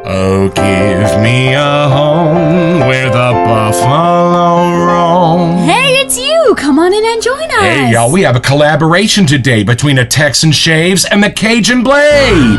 Oh, give me a home where the buffalo roam. Hey, it's you! Come on in and join us! Hey, y'all, we have a collaboration today between a Texan Shaves and the Cajun Blade.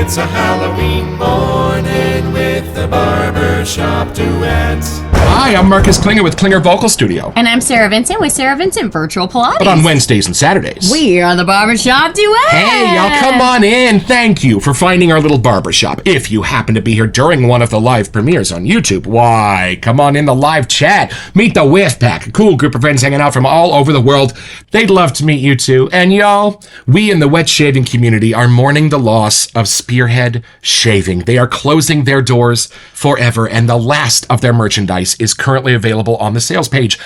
It's a Halloween morning with the Barbershop Duet. Hi, I'm Marcus Klinger with Klinger Vocal Studio. And I'm Sarah Vincent with Sarah Vincent Virtual Pilates. But on Wednesdays and Saturdays. We are the Barbershop Duet! Hey, y'all, come on in. Thank you for finding our little barbershop. If you happen to be here during one of the live premieres on YouTube, why, come on in the live chat. Meet the Whiff Pack, a cool group of friends hanging out from all over the world. They'd love to meet you too. And y'all, we in the wet shaving community are mourning the loss of Spearhead Shaving. They are closing their doors forever, and the last of their merchandise is currently available on the sales page.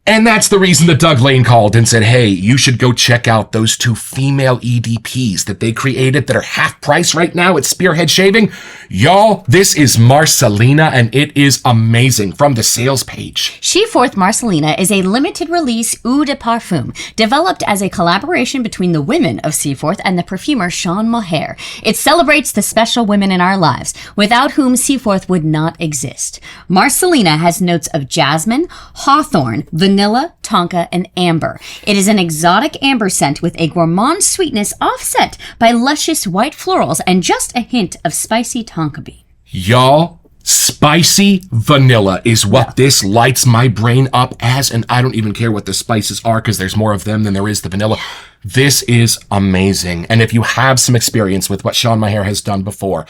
And that's the reason that Doug Lane called and said, hey, you should go check out those 2 female EDPs that they created that are half price right now at Spearhead Shaving. Y'all, this is Marcelina, and it is amazing from the sales page. She-Forth Marcelina is a limited release eau de parfum developed as a collaboration between the women of Seaforth and the perfumer Sean Mohair. It celebrates the special women in our lives, without whom Seaforth would not exist. Marcelina has notes of jasmine, hawthorn, vanilla, tonka, and amber. It is an exotic amber scent with a gourmand sweetness offset by luscious white florals and just a hint of spicy tonka bean. Y'all, spicy vanilla is what this lights my brain up as, and I don't even care what the spices are because there's more of them than there is the vanilla. This is amazing. And if you have some experience with what Sean Mohair has done before,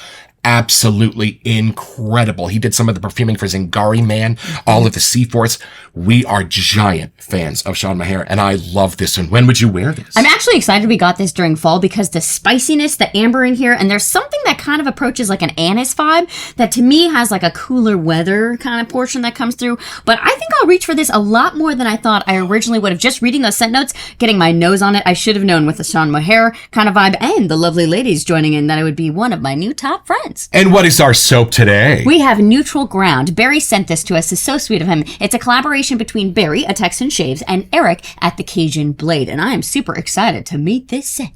absolutely incredible. He did some of the perfuming for Zingari Man, all of the Seaforths. We are giant fans of Sean Mohair, and I love this. And when would you wear this? I'm actually excited we got this during fall because the spiciness, the amber in here, and there's something that kind of approaches like an anise vibe that to me has like a cooler weather kind of portion that comes through. But I think I'll reach for this a lot more than I thought I originally would have. Just reading those scent notes, getting my nose on it, I should have known with the Sean Mohair kind of vibe and the lovely ladies joining in that it would be one of my new top friends. And what is our soap today? We have Neutral Ground. Barry sent this to us. It's so sweet of him. It's a collaboration between Barry, a Texan Shaves, and Eric at the Cajun Blade. And I am super excited to meet this set.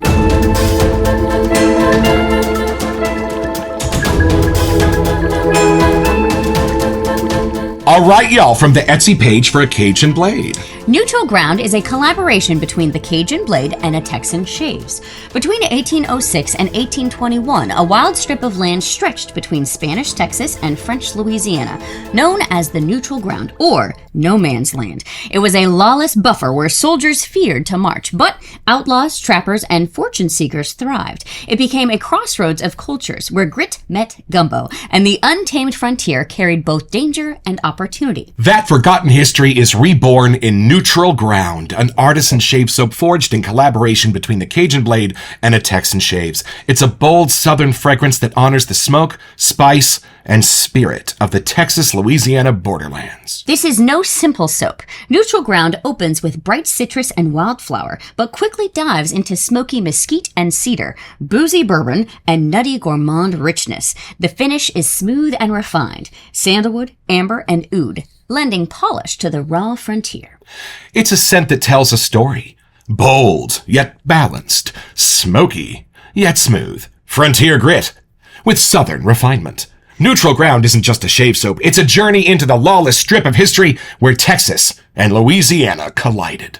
All right, y'all, from the Etsy page for a Cajun Blade. Neutral Ground is a collaboration between the Cajun Blade and a Texan Shaves. Between 1806 and 1821, a wild strip of land stretched between Spanish Texas and French Louisiana, known as the Neutral Ground, or No Man's Land. It was a lawless buffer where soldiers feared to march, but outlaws, trappers, and fortune seekers thrived. It became a crossroads of cultures where grit met gumbo, and the untamed frontier carried both danger and opportunity. That forgotten history is reborn in Neutral Ground, an artisan shave soap forged in collaboration between the Cajun Blade and a Texan Shaves. It's a bold southern fragrance that honors the smoke, spice, and spirit of the Texas-Louisiana borderlands. This is no simple soap. Neutral Ground opens with bright citrus and wildflower, but quickly dives into smoky mesquite and cedar, boozy bourbon, and nutty gourmand richness. The finish is smooth and refined, sandalwood, amber, and oud, lending polish to the raw frontier. It's a scent that tells a story. Bold, yet balanced. Smoky, yet smooth. Frontier grit, with southern refinement. Neutral Ground isn't just a shave soap. It's a journey into the lawless strip of history where Texas and Louisiana collided.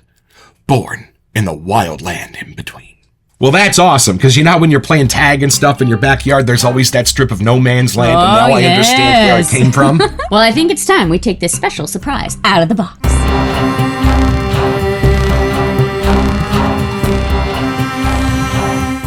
Born in the wild land in between. Well, that's awesome, because you know when you're playing tag and stuff in your backyard, there's always that strip of no man's land, and now I understand where it came from. Well, I think it's time we take this special surprise out of the box.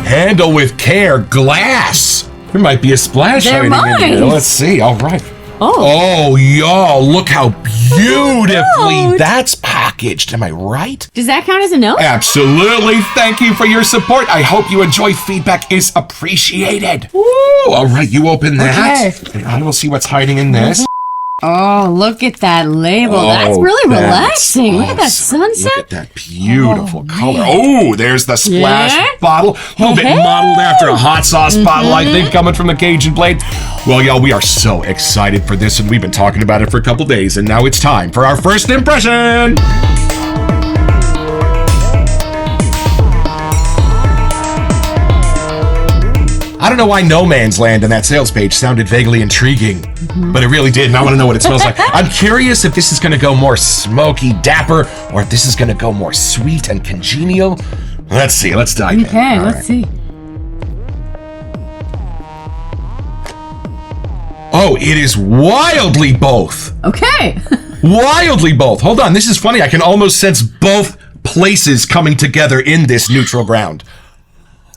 Handle with care, glass. There might be a splash There hiding in there. might. Let's see. All right. Oh, Y'all, look how beautifully note. that's packaged. Am I right? does that count as a note? Absolutely. Thank you for your support. I hope you enjoy. Feedback is appreciated. Woo. All right, you open that. Okay. And I will see what's hiding in this. Oh, look at that label. That's really relaxing. Look at that sunset. Look at that beautiful Oh, color. man. Oh, there's the splash Yeah? bottle. A little bit modeled after a hot sauce bottle, I think, coming from the Cajun Blade. Well, y'all, we are so excited for this, and we've been talking about it for a couple days, and now it's time for our first impression. I don't know why No Man's Land in that sales page sounded vaguely intriguing, but it really did, and I want to know what it smells like. I'm curious if this is going to go more smoky, dapper, or if this is going to go more sweet and congenial. Let's see. Let's dive in. Okay, let's see. Oh, it is wildly both. Okay. Wildly both. Hold on, this is funny. I can almost sense both places coming together in this neutral ground.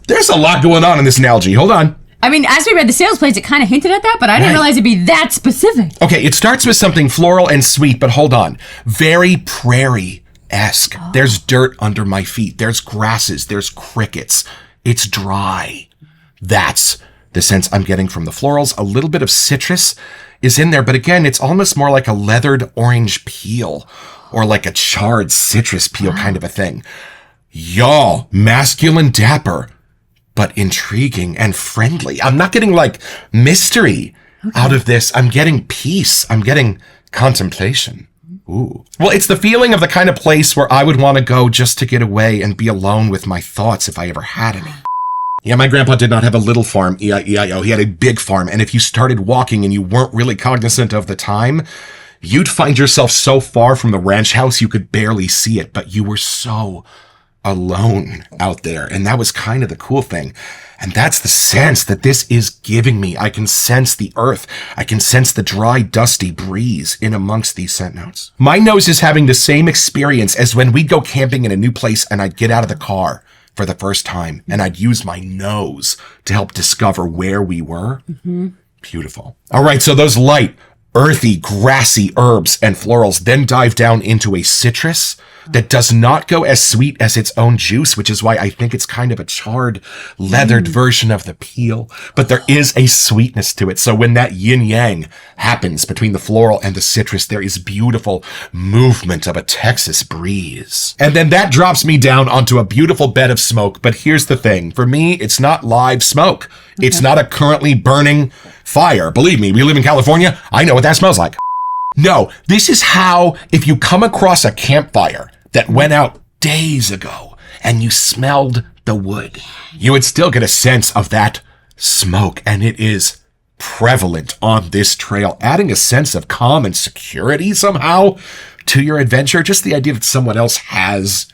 There's a lot going on in this analogy. Hold on. I mean, as we read the sales plates, it kind of hinted at that, but I didn't realize it'd be that specific. Okay, it starts with something floral and sweet, but hold on. Very prairie-esque. Oh. There's dirt under my feet. There's grasses. There's crickets. It's dry. That's the sense I'm getting from the florals. A little bit of citrus is in there, but again, it's almost more like a leathered orange peel or like a charred citrus peel kind of a thing. Y'all, masculine dapper, but intriguing and friendly. I'm not getting like mystery out of this. I'm getting peace. I'm getting contemplation. Ooh. Well, it's the feeling of the kind of place where I would want to go just to get away and be alone with my thoughts if I ever had any. Yeah, my grandpa did not have a little farm, E-I-E-I-O. He had a big farm, and if you started walking and you weren't really cognizant of the time, you'd find yourself so far from the ranch house you could barely see it, but you were so alone out there, and that was kind of the cool thing. And that's the sense that this is giving me. I can sense the earth. I can sense the dry, dusty breeze in amongst these scent notes. My nose is having the same experience as when we'd go camping in a new place and I'd get out of the car for the first time, and I'd use my nose to help discover where we were. Beautiful. All right, so those light, earthy, grassy herbs and florals then dive down into a citrus that does not go as sweet as its own juice, which is why I think it's kind of a charred, leathered version of the peel, but there is a sweetness to it. So when that yin-yang happens between the floral and the citrus, there is beautiful movement of a Texas breeze. And then that drops me down onto a beautiful bed of smoke. But here's the thing. For me, it's not live smoke. Okay. It's not a currently burning fire. Believe me, we live in California. I know what that smells like. No, this is how, if you come across a campfire that went out days ago and you smelled the wood, you would still get a sense of that smoke. And it is prevalent on this trail, adding a sense of calm and security somehow to your adventure. Just the idea that someone else has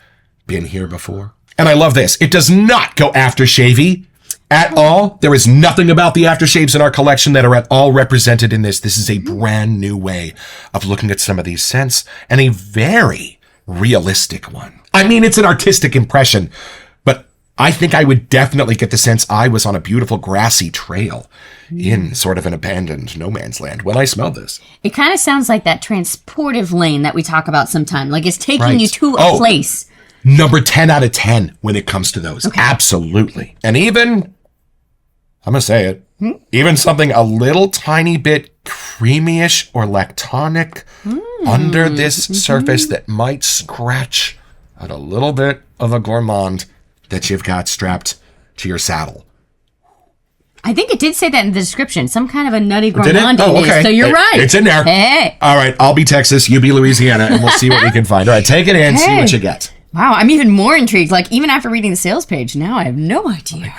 been here before. And I love this. It does not go aftershavey at all. There is nothing about the aftershaves in our collection that are at all represented in this. This is a brand new way of looking at some of these scents, and a very realistic one. I mean, it's an artistic impression, but I think I would definitely get the sense I was on a beautiful grassy trail in sort of an abandoned no man's land when I smelled this. It kind of sounds like that transportive lane that we talk about sometime. Like it's taking you to a place. Number 10 out of 10 when it comes to those. Okay. Absolutely. And even, I'm going to say it, even something a little tiny bit creamy-ish or lactonic under this surface that might scratch at a little bit of a gourmand that you've got strapped to your saddle. I think it did say that in the description. Some kind of a nutty gourmand. Oh, okay. So you're right. It's in there. Hey. All right. I'll be Texas. You be Louisiana, and we'll see what we can find. All right. Take it in. See what you get. Wow. I'm even more intrigued. Like, even after reading the sales page, now I have no idea.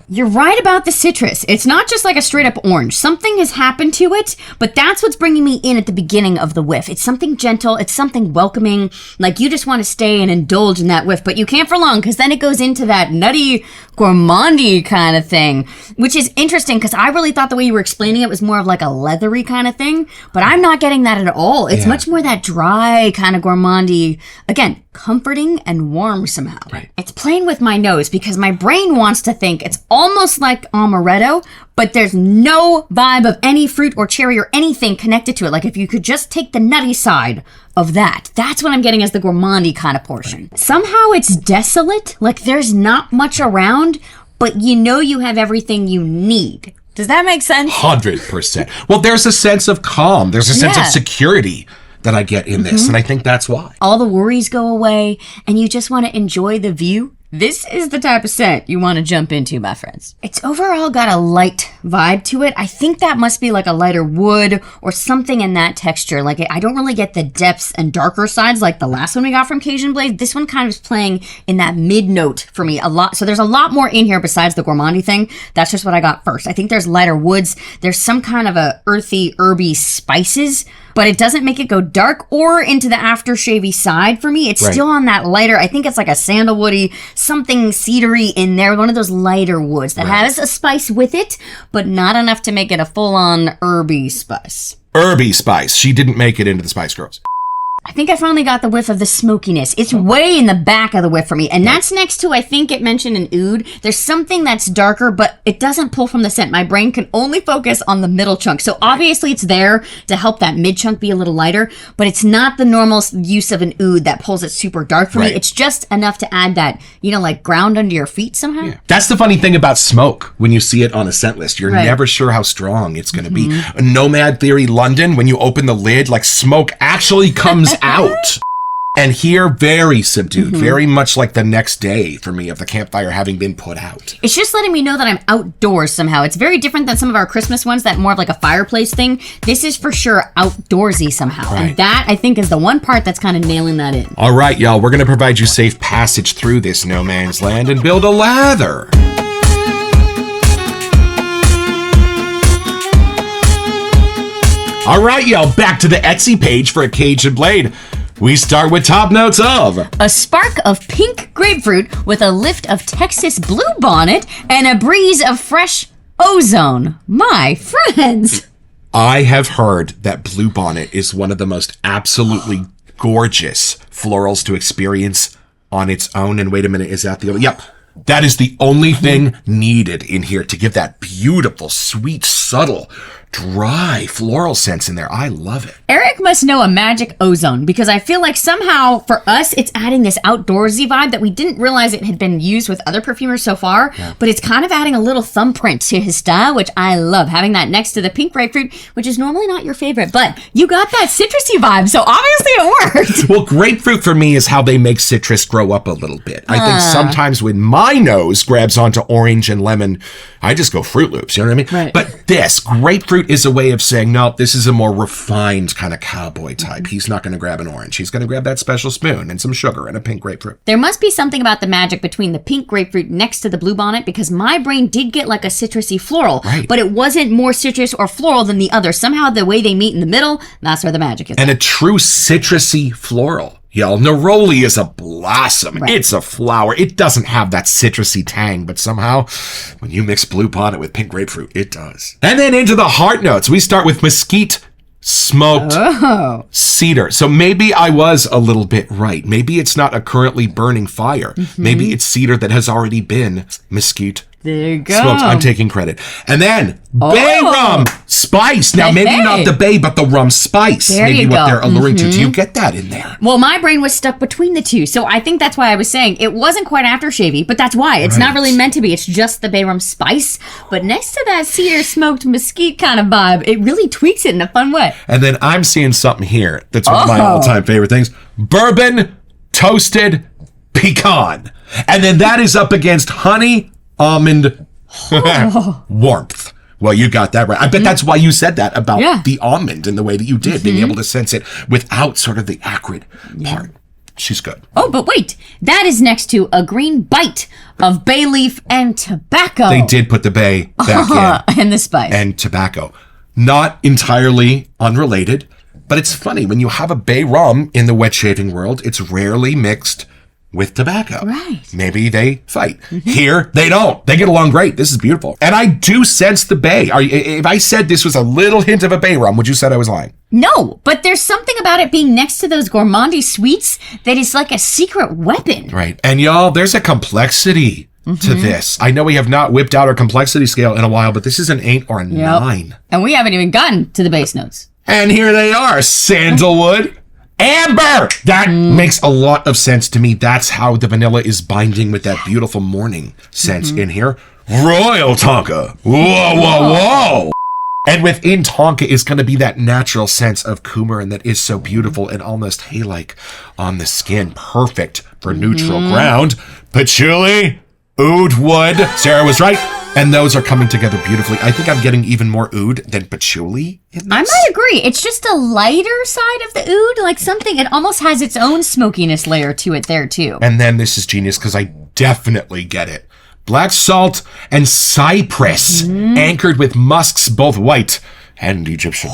You're right about the citrus. It's not just like a straight up orange. Something has happened to it, but that's what's bringing me in at the beginning of the whiff. It's something gentle. It's something welcoming. Like you just want to stay and indulge in that whiff, but you can't for long because then it goes into that nutty, gourmandy kind of thing, which is interesting because I really thought the way you were explaining it was more of like a leathery kind of thing, but I'm not getting that at all. It's much more that dry kind of gourmandy. Again, comforting and warm somehow. Right. It's playing with my nose because my brain wants to think it's almost like amaretto, but there's no vibe of any fruit or cherry or anything connected to it. Like if you could just take the nutty side of that, that's what I'm getting as the gourmandy kind of portion. Right. Somehow it's desolate, like there's not much around, but you know you have everything you need. Does that make sense? 100%. Well, there's a sense of calm. There's a sense of security that I get in this, and I think that's why. All the worries go away, and you just want to enjoy the view This is the type of scent you want to jump into, my friends. It's overall got a light vibe to it. I think that must be like a lighter wood or something in that texture. Like, I don't really get the depths and darker sides like the last one we got from Cajun Blade. This one kind of is playing in that mid note for me a lot. So there's a lot more in here besides the gourmandy thing. That's just what I got first. I think there's lighter woods. There's some kind of a earthy, herby spices, but it doesn't make it go dark or into the aftershavey side for me. It's still on that lighter. I think it's like a sandalwoody, something cedary in there. One of those lighter woods that has a spice with it, but not enough to make it a full-on herby spice. Herby spice. She didn't make it into the Spice Girls. I think I finally got the whiff of the smokiness. It's way in the back of the whiff for me. And that's next to, I think it mentioned an oud. There's something that's darker, but it doesn't pull from the scent. My brain can only focus on the middle chunk. So obviously it's there to help that mid chunk be a little lighter, but it's not the normal use of an oud that pulls it super dark for me. It's just enough to add that, like ground under your feet somehow. Yeah. That's the funny thing about smoke when you see it on a scent list. You're never sure how strong it's going to be. Nomad Theory London, when you open the lid, like smoke actually comes out. And here, very subdued, very much like the next day for me of the campfire having been put out. It's just letting me know that I'm outdoors somehow. It's very different than some of our Christmas ones that more of like a fireplace thing. This is for sure outdoorsy somehow. And that, I think, is the one part that's kind of nailing that in. All right, y'all, we're going to provide you safe passage through this no man's land and build a lather. All right, y'all, back to the Etsy page for a Cajun Blade. We start with top notes of a spark of pink grapefruit with a lift of Texas bluebonnet and a breeze of fresh ozone. My friends. I have heard that bluebonnet is one of the most absolutely gorgeous florals to experience on its own. And wait a minute, is that the... Yep. That is the only thing needed in here to give that beautiful, sweet, subtle, dry floral scents in there. I love it. Eric must know a magic ozone because I feel like somehow for us it's adding this outdoorsy vibe that we didn't realize it had been used with other perfumers so far, but it's kind of adding a little thumbprint to his style, which I love. Having that next to the pink grapefruit, which is normally not your favorite, but you got that citrusy vibe, so obviously it worked. Well, grapefruit for me is how they make citrus grow up a little bit. I think sometimes when my nose grabs onto orange and lemon, I just go Fruit Loops, you know what I mean? Right. But this, grapefruit is a way of saying, no, this is a more refined kind of cowboy type. He's not going to grab an orange. He's going to grab that special spoon and some sugar and a pink grapefruit. There must be something about the magic between the pink grapefruit next to the bluebonnet because my brain did get like a citrusy floral, but it wasn't more citrus or floral than the other. Somehow the way they meet in the middle, that's where the magic is. And a true citrusy floral. Y'all, neroli is a blossom. Right. It's a flower. It doesn't have that citrusy tang, but somehow when you mix bluebonnet with pink grapefruit, it does. And then into the heart notes. We start with mesquite smoked cedar. So maybe I was a little bit right. Maybe it's not a currently burning fire. Maybe it's cedar that has already been mesquite there you go. smoked. I'm taking credit. And then bay rum spice. Now, maybe not the bay, but the rum spice. There maybe you what go. they're alluring to. Do you get that in there? Well, my brain was stuck between the two. So I think that's why I was saying it wasn't quite aftershavy, but that's why. It's not really meant to be. It's just the bay rum spice. But next to that cedar smoked mesquite kind of vibe, it really tweaks it in a fun way. And then I'm seeing something here that's one of my all-time favorite things. Bourbon toasted pecan. And then that is up against honey almond warmth. Well, you got that right. I bet that's why you said that about the almond in the way that you did, being able to sense it without sort of the acrid part. She's good. Oh, but wait. That is next to a green bite of bay leaf and tobacco. They did put the bay back in. And the spice. And tobacco. Not entirely unrelated, but it's funny. When you have a bay rum in the wet shaving world, it's rarely mixed with tobacco. Right. Maybe they fight. Here, they don't. They get along great. This is beautiful. And I do sense the bay. If I said this was a little hint of a bay rum, would you said I was lying? No, but there's something about it being next to those gourmandy sweets that is like a secret weapon. Right. And y'all, there's a complexity to this. I know we have not whipped out our complexity scale in a while, but this is an 8 or a 9. And we haven't even gotten to the base notes. And here they are. Sandalwood. Amber! That makes a lot of sense to me. That's how the vanilla is binding with that beautiful morning sense in here. Royal Tonka. Whoa, whoa, whoa. And within Tonka is going to be that natural sense of coumarin that is so beautiful and almost hay-like on the skin. Perfect for neutral ground. patchouli, oud wood. Sarah was right. And those are coming together beautifully. I think I'm getting even more oud than patchouli in this. I might agree. It's just a lighter side of the oud, like something, it almost has its own smokiness layer to it there too. And then this is genius because I definitely get it. Black salt and cypress, anchored with musks, both white and Egyptian.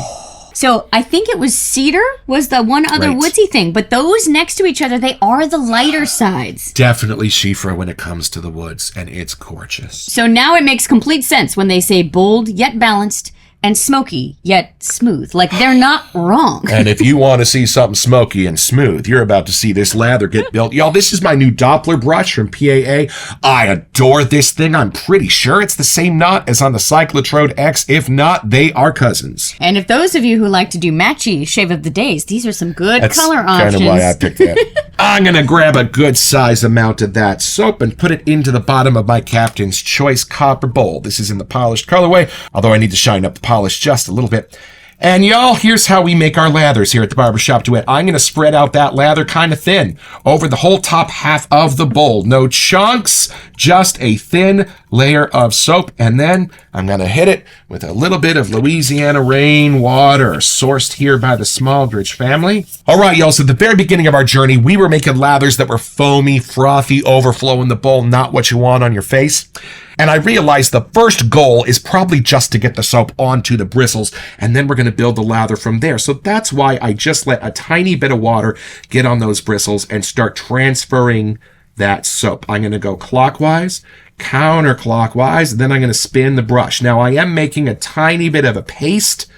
So I think it was cedar was the one other woodsy thing, but those next to each other, they are the lighter sides. Definitely Shifra when it comes to the woods, and it's gorgeous. So now it makes complete sense when they say bold yet balanced and smoky yet smooth. Like, they're not wrong. And if you want to see something smoky and smooth, you're about to see this lather get built. Y'all, this is my new Doppler brush from PAA. I adore this thing. I'm pretty sure it's the same knot as on the Cyclotrode X. If not, they are cousins. And if those of you who like to do matchy shave of the days, these are some good color options. That's kind of why I picked that. I'm going to grab a good size amount of that soap and put it into the bottom of my Captain's Choice copper bowl. This is in the polished colorway, although I need to shine up the polish just a little bit. And y'all, here's how we make our lathers here at the Barbershop Duet. I'm going to spread out that lather kind of thin over the whole top half of the bowl. No chunks, just a thin layer of soap. And then I'm going to hit it with a little bit of Louisiana rainwater, sourced here by the Smaldridge family. All right, y'all, so at the very beginning of our journey, we were making lathers that were foamy, frothy, overflow in the bowl, not what you want on your face. And I realized the first goal is probably just to get the soap onto the bristles, and then we're going to build the lather from there. So that's why I just let a tiny bit of water get on those bristles and start transferring that soap. I'm going to go clockwise, counterclockwise, then I'm going to spin the brush. Now, I am making a tiny bit of a paste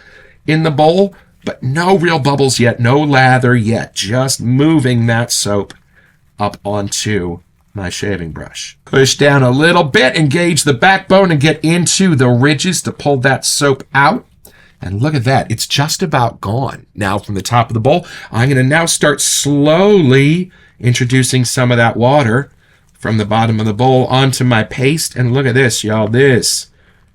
in the bowl, but no real bubbles yet, no lather yet, just moving that soap up onto my shaving brush. Push down a little bit, engage the backbone, and get into the ridges to pull that soap out. And look at that. It's just about gone. Now, from the top of the bowl, I'm going to now start slowly introducing some of that water from the bottom of the bowl onto my paste. And look at this, y'all. This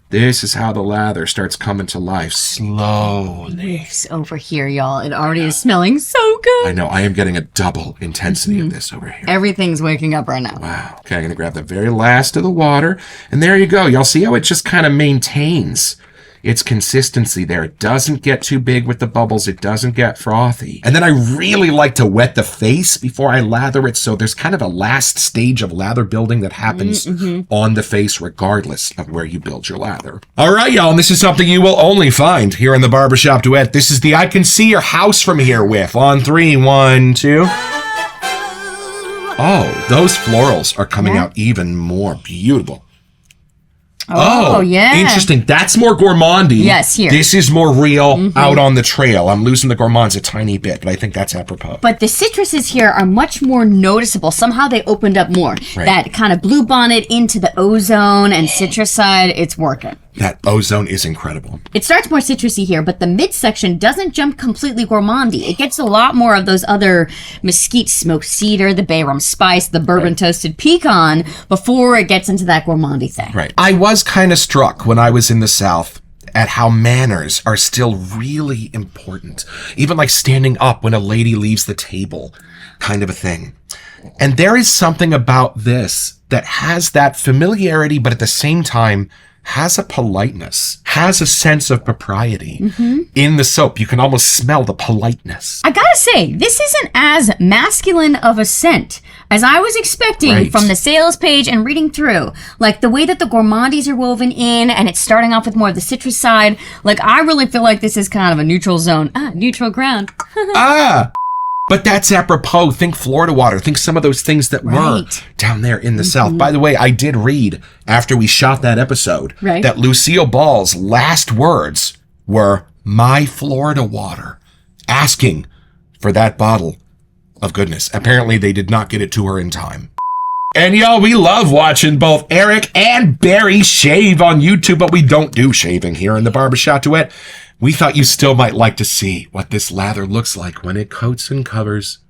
is how the lather starts coming to life slowly. This over here, y'all. It already is smelling so good. I know. I am getting a double intensity of this over here. Everything's waking up right now. Wow. Okay, I'm going to grab the very last of the water. And there you go. Y'all see how it just kind of maintains its consistency there. It doesn't get too big with the bubbles. It doesn't get frothy. And then I really like to wet the face before I lather it. So there's kind of a last stage of lather building that happens on the face regardless of where you build your lather. All right, y'all. And this is something you will only find here in the Barbershop Duet. This is the I Can See Your House From Here with. On 3, 1, 2. Oh, those florals are coming out even more beautiful. Oh, yeah. Interesting. That's more gourmandy. Yes, here. This is more real out on the trail. I'm losing the gourmands a tiny bit, but I think that's apropos. But the citruses here are much more noticeable. Somehow they opened up more. Right. That kind of bluebonnet into the ozone and citrus side, it's working. That ozone is incredible. It starts more citrusy here, but the midsection doesn't jump completely gourmandy. It gets a lot more of those other mesquite smoked cedar, the bay rum spice, the bourbon toasted pecan before it gets into that gourmandy thing. Right. I was kind of struck when I was in the South at how manners are still really important. Even like standing up when a lady leaves the table, kind of a thing. And there is something about this that has that familiarity, but at the same time, has a politeness, has a sense of propriety. In the soap, you can almost smell the politeness. I gotta say, this isn't as masculine of a scent as I was expecting from the sales page and reading through. Like the way that the gourmandies are woven in and it's starting off with more of the citrus side. Like I really feel like this is kind of a neutral zone. Neutral ground. But that's apropos. Think Florida water. Think some of those things that were down there in the South. By the way, I did read after we shot that episode that Lucille Ball's last words were, "My Florida water," asking for that bottle of goodness. Apparently, they did not get it to her in time. And y'all, we love watching both Eric and Barry shave on YouTube, but we don't do shaving here in the Barbershop Duet. We thought you still might like to see what this lather looks like when it coats and covers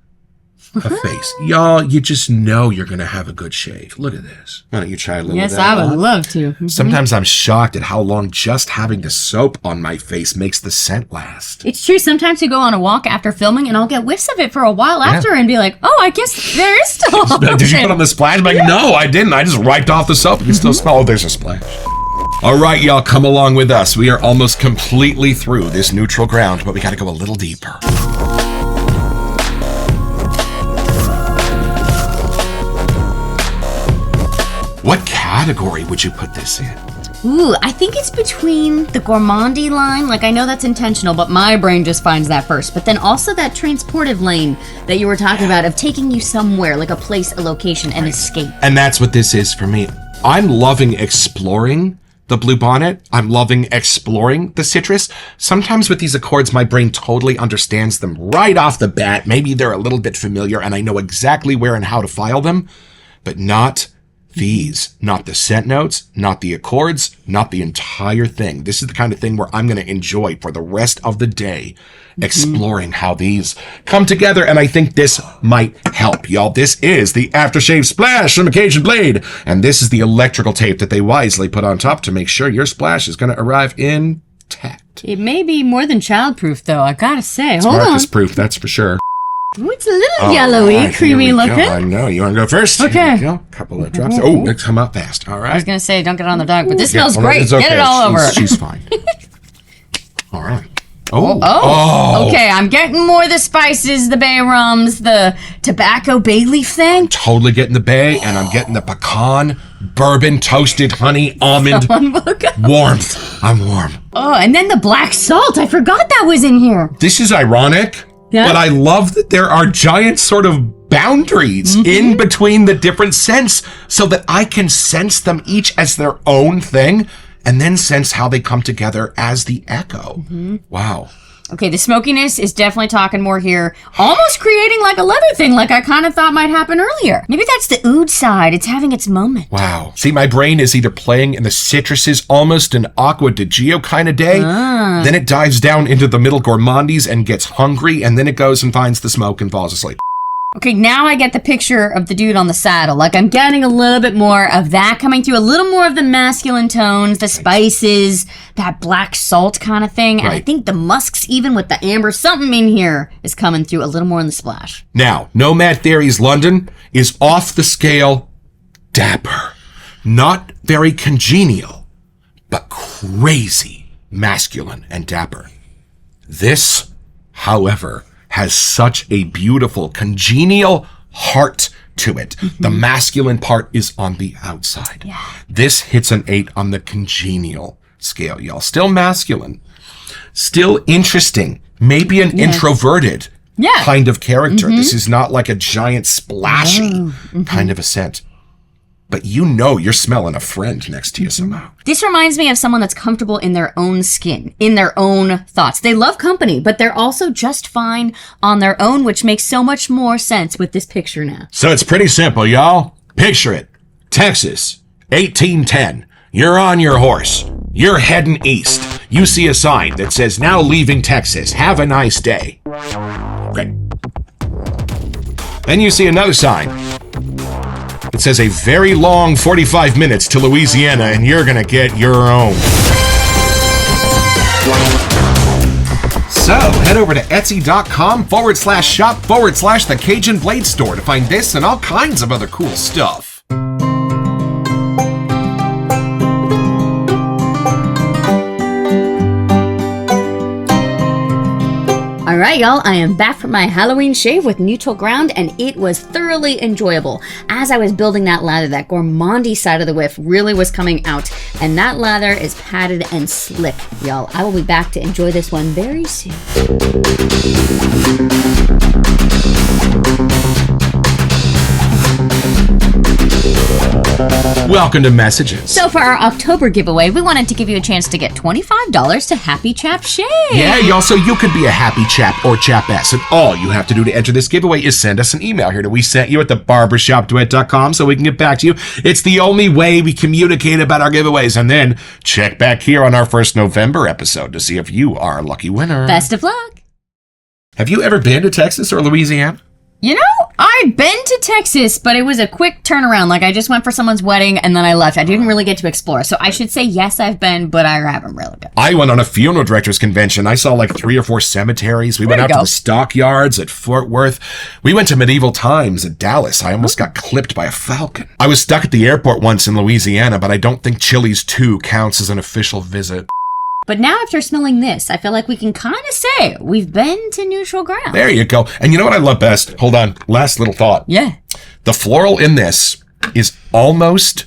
a face. Y'all, you just know you're going to have a good shave. Look at this. Why don't you try a little Yes, of that? I would love to. Sometimes I'm shocked at how long just having the soap on my face makes the scent last. It's true. Sometimes you go on a walk after filming and I'll get whiffs of it for a while after and be like, oh, I guess there is still a Did you put on the splash? I'm like, no, I didn't. I just wiped off the soap. You can still smell, oh, there's a splash. All right, y'all, come along with us. We are almost completely through this neutral ground, but we got to go a little deeper. What category would you put this in? Ooh, I think it's between the gourmandy line. Like, I know that's intentional, but my brain just finds that first. But then also that transportive lane that you were talking about of taking you somewhere, like a place, a location, and escape. And that's what this is for me. I'm loving exploring the bluebonnet. I'm loving exploring the citrus. Sometimes with these accords, my brain totally understands them right off the bat. Maybe they're a little bit familiar and I know exactly where and how to file them, but not these, not the scent notes, not the accords, not the entire thing. This is the kind of thing where I'm going to enjoy for the rest of the day, exploring how these come together. And I think this might help, y'all. This is the aftershave splash from a Cajun Blade. And this is the electrical tape that they wisely put on top to make sure your splash is going to arrive intact. It may be more than childproof, though, I gotta say. It's Hold on. Marcus proof, that's for sure. Ooh, it's a little All yellowy, right, creamy here we looking. go. I know. You want to go first? Okay. Here we go. Couple of drops. Oh, it's come out fast. All right. I was gonna say, don't get on the dog, but this Yeah, smells well, great. it's okay. Get it all over. She's fine. All right. Oh. Oh, okay. I'm getting more of the spices, the bay rums, the tobacco bay leaf thing. Totally getting the bay, and I'm getting the pecan, bourbon, toasted honey, almond warmth. I'm warm. Oh, and then the black salt. I forgot that was in here. This is ironic, but I love that there are giant sort of boundaries in between the different scents so that I can sense them each as their own thing and then sense how they come together as the echo. Wow. Okay, the smokiness is definitely talking more here. Almost creating like a leather thing, like I kind of thought might happen earlier. Maybe that's the oud side. It's having its moment. Wow. See, my brain is either playing in the citruses, almost an Aqua di Gio kind of day. Then it dives down into the middle gourmandies and gets hungry, and then it goes and finds the smoke and falls asleep. Okay, now I get the picture of the dude on the saddle. Like, I'm getting a little bit more of that coming through, a little more of the masculine tones, the spices, that black salt kind of thing. And I think the musks, even with the amber, something in here is coming through a little more in the splash. Now, Nomad Theories London is off the scale dapper. Not very congenial, but crazy masculine and dapper. This, however, has such a beautiful, congenial heart to it. The masculine part is on the outside. This hits an 8 on the congenial scale, y'all. Still masculine. Still interesting. Maybe an introverted kind of character. This is not like a giant splashy kind of a scent. But you know you're smelling a friend next to you somehow. This reminds me of someone that's comfortable in their own skin, in their own thoughts. They love company, but they're also just fine on their own, which makes so much more sense with this picture now. So it's pretty simple, y'all. Picture it. Texas, 1810. You're on your horse. You're heading east. You see a sign that says, now leaving Texas. Have a nice day. Great. Then you see another sign. It says a very long 45 minutes to Louisiana, and you're gonna get your own. So, head over to etsy.com/shop/the Cajun Blade Store to find this and all kinds of other cool stuff. All right, y'all, I am back from my Halloween shave with neutral ground, and it was thoroughly enjoyable. As I was building that lather, that gourmandy side of the whiff really was coming out, and that lather is padded and slick, y'all. I will be back to enjoy this one very soon. Welcome to Messages. So for our October giveaway, we wanted to give you a chance to get $25 to Happy Chap Shave. Yeah, y'all, so you could be a happy chap or chapess, and all you have to do to enter this giveaway is send us an email here to WeSentYou@theBarbershopDuet.com so we can get back to you. It's the only way we communicate about our giveaways, and then check back here on our first November episode to see if you are a lucky winner. Best of luck. Have you ever been to Texas or Louisiana? You know, I've been to Texas, but it was a quick turnaround. Like, I just went for someone's wedding and then I left. I didn't really get to explore. So I should say, yes, I've been, but I haven't really been. I went on a funeral directors convention. I saw like 3 or 4 cemeteries. We went out to the stockyards at Fort Worth. We went to medieval times at Dallas. I almost got clipped by a falcon. I was stuck at the airport once in Louisiana, but I don't think Chili's 2 counts as an official visit. But now after smelling this, I feel like we can kind of say we've been to neutral ground. There you go. And you know what I love best? Hold on. Last little thought. Yeah. The floral in this is almost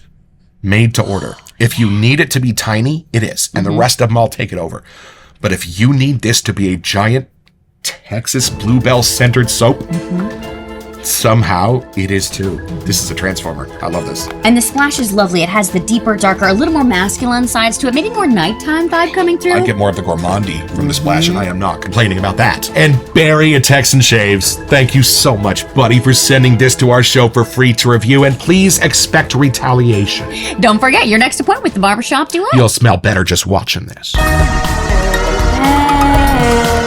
made to order. If you need it to be tiny, it is. And the rest of them, I'll take it over. But if you need this to be a giant Texas Bluebell centered soap, somehow it is too. This is a transformer. I love this. And the splash is lovely. It has the deeper, darker, a little more masculine sides to it. Maybe more nighttime vibe coming through. I get more of the gourmandy from the splash, and I am not complaining about that. And Barry at Texan Shaves, thank you so much, buddy, for sending this to our show for free to review, and please expect retaliation. Don't forget your next appointment with the Barbershop Duet. You'll smell better just watching this. Hey.